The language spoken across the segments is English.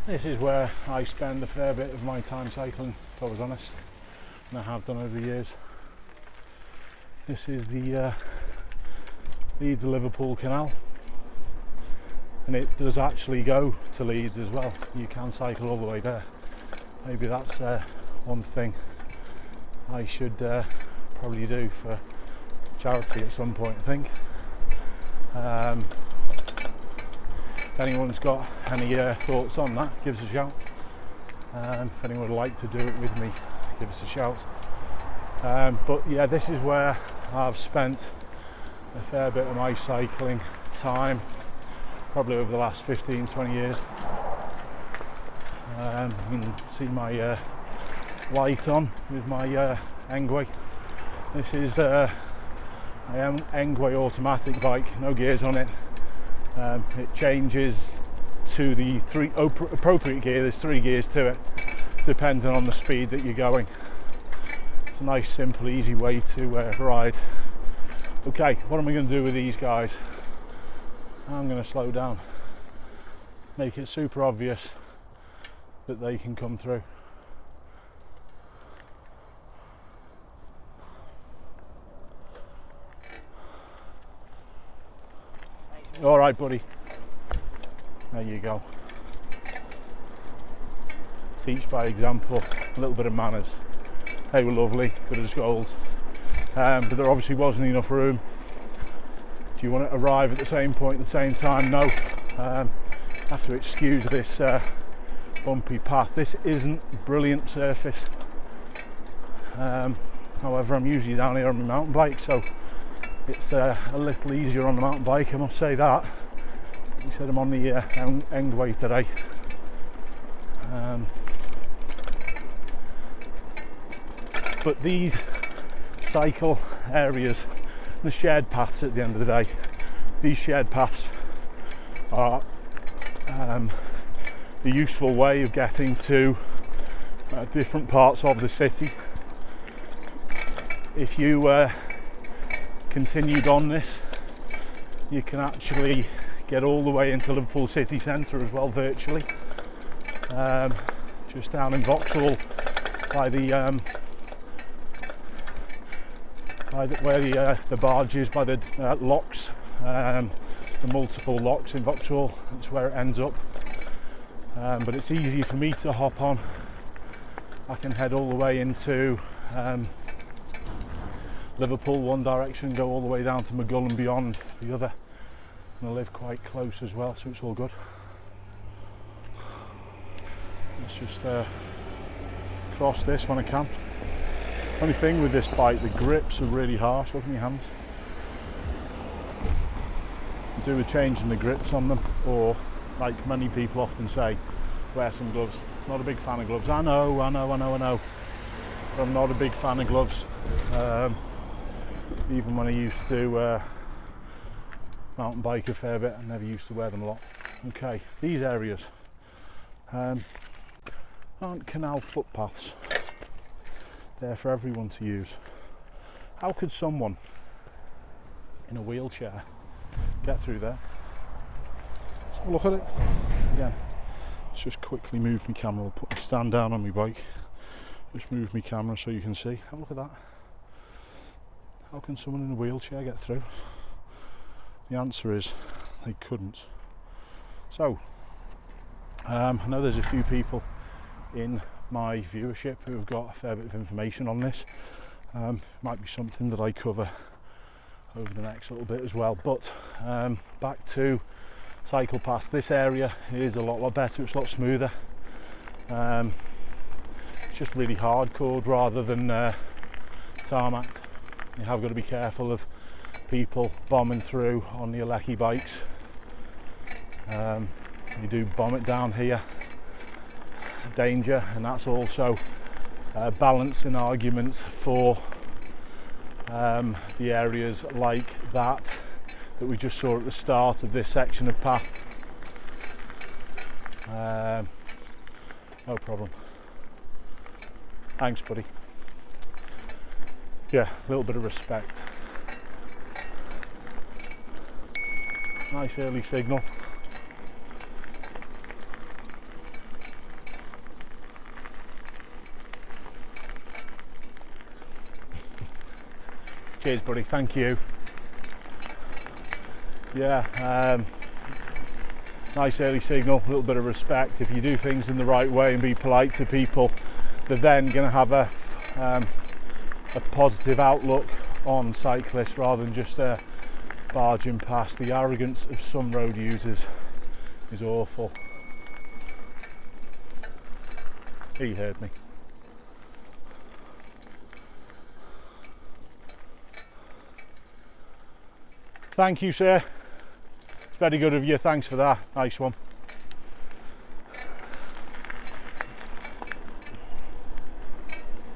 This is where I spend a fair bit of my time cycling, if I was honest, and I have done over the years. This is the Leeds Liverpool Canal, and it does actually go to Leeds as well. You can cycle all the way there. Maybe that's one thing I should probably do for charity at some point, I think. If anyone's got any thoughts on that, give us a shout. If anyone would like to do it with me, give us a shout. But yeah, this is where I've spent a fair bit of my cycling time, probably over the last 15-20 years. You can see my light on with my Engway. This is my Engway automatic bike, no gears on it. It changes to the appropriate gear. There's 3 gears to it, depending on the speed that you're going. It's a nice, simple, easy way to ride. Okay, what am I going to do with these guys? I'm going to slow down, make it super obvious that they can come through. All right, buddy. There you go. Teach by example, a little bit of manners. They were lovely, good as gold. But there obviously wasn't enough room. Do you want to arrive at the same point at the same time? No. Have to excuse this bumpy path. This isn't brilliant surface. However, I'm usually down here on my mountain bike, so it's a little easier on the mountain bike, I must say that. He said I'm on the Engway today. But these cycle areas, the shared paths at the end of the day, these shared paths are a useful way of getting to different parts of the city. If you continued on this, you can actually get all the way into Liverpool city centre as well, virtually. Just down in Vauxhall by where the barge is, by the locks, the multiple locks in Vauxhall. That's where it ends up. But it's easy for me to hop on. I can head all the way into Liverpool one direction, go all the way down to Maghull and beyond the other, and I live quite close as well, so it's all good. Let's just cross this when I can. Only thing with this bike, the grips are really harsh. Look at my hands. Do with changing the grips on them, or like many people often say, wear some gloves. Not a big fan of gloves. I know. But I'm not a big fan of gloves. Even when I used to mountain bike a fair bit, I never used to wear them a lot. Okay, these areas aren't canal footpaths. They're for everyone to use. How could someone in a wheelchair get through there? Let's have a look at it. Again, let's just quickly move my camera. I'll put my stand down on my bike. Just move my camera so you can see. Have a look at that. How can someone in a wheelchair get through? The answer is they couldn't. So, I know there's a few people in my viewership who have got a fair bit of information on this. Might be something that I cover over the next little bit as well. But back to cycle paths. This area is a lot better. It's a lot smoother. It's just really hardcore rather than tarmac. You have got to be careful of people bombing through on the Alecki bikes. You do bomb it down here, danger, and that's also a balancing argument for the areas like that we just saw at the start of this section of path. No problem. Thanks, buddy. Yeah, a little bit of respect. Nice early signal. Cheers, buddy. Thank you. Yeah, nice early signal, a little bit of respect. If you do things in the right way and be polite to people, they're then going to have a positive outlook on cyclists rather than just barging past. The arrogance of some road users is awful. He heard me. Thank you, sir. It's very good of you. Thanks for that. Nice one.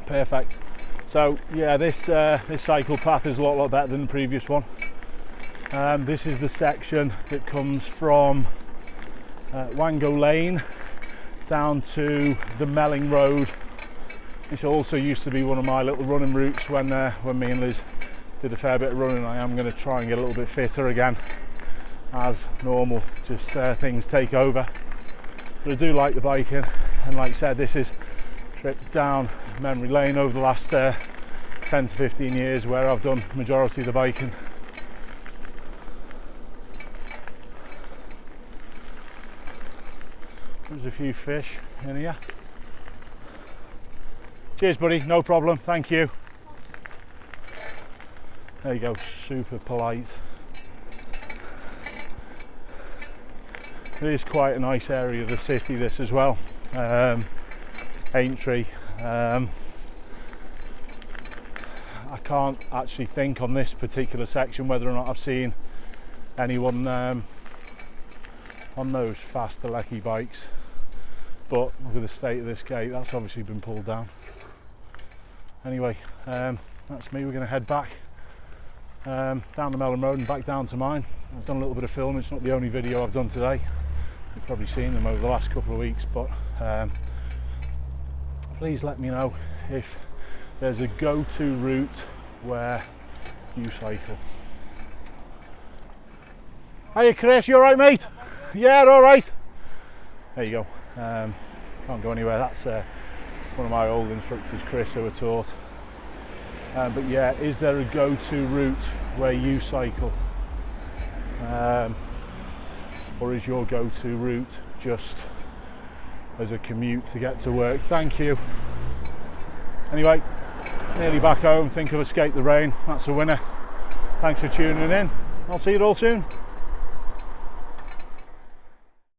Perfect. So yeah, this cycle path is a lot better than the previous one. This is the section that comes from Wango Lane down to the Melling Road. This also used to be one of my little running routes when me and Liz did a fair bit of running. I am going to try and get a little bit fitter again, as normal, just things take over. But I do like the biking, and like I said, this is a trip down memory lane over the last 10 to 15 years where I've done majority of the biking. There's a few fish in here. Cheers, buddy, no problem, thank you. There you go, super polite. It is quite a nice area of the city, this as well. Aintree. I can't actually think on this particular section whether or not I've seen anyone on those fast Alecki bikes, but with the state of this gate, that's obviously been pulled down. Anyway, that's me. We're going to head back down the Melling Road and back down to mine. I've done a little bit of filming. It's not the only video I've done today. You've probably seen them over the last couple of weeks, but please let me know if there's a go-to route where you cycle. Hiya Chris, you alright mate? Yeah, alright. There you go. Can't go anywhere. That's one of my old instructors, Chris, who I taught. But yeah, is there a go-to route where you cycle? Or is your go-to route just as a commute to get to work? Thank you. Anyway, nearly back home. Think I've escaped the rain. That's a winner. Thanks for tuning in. I'll see you all soon.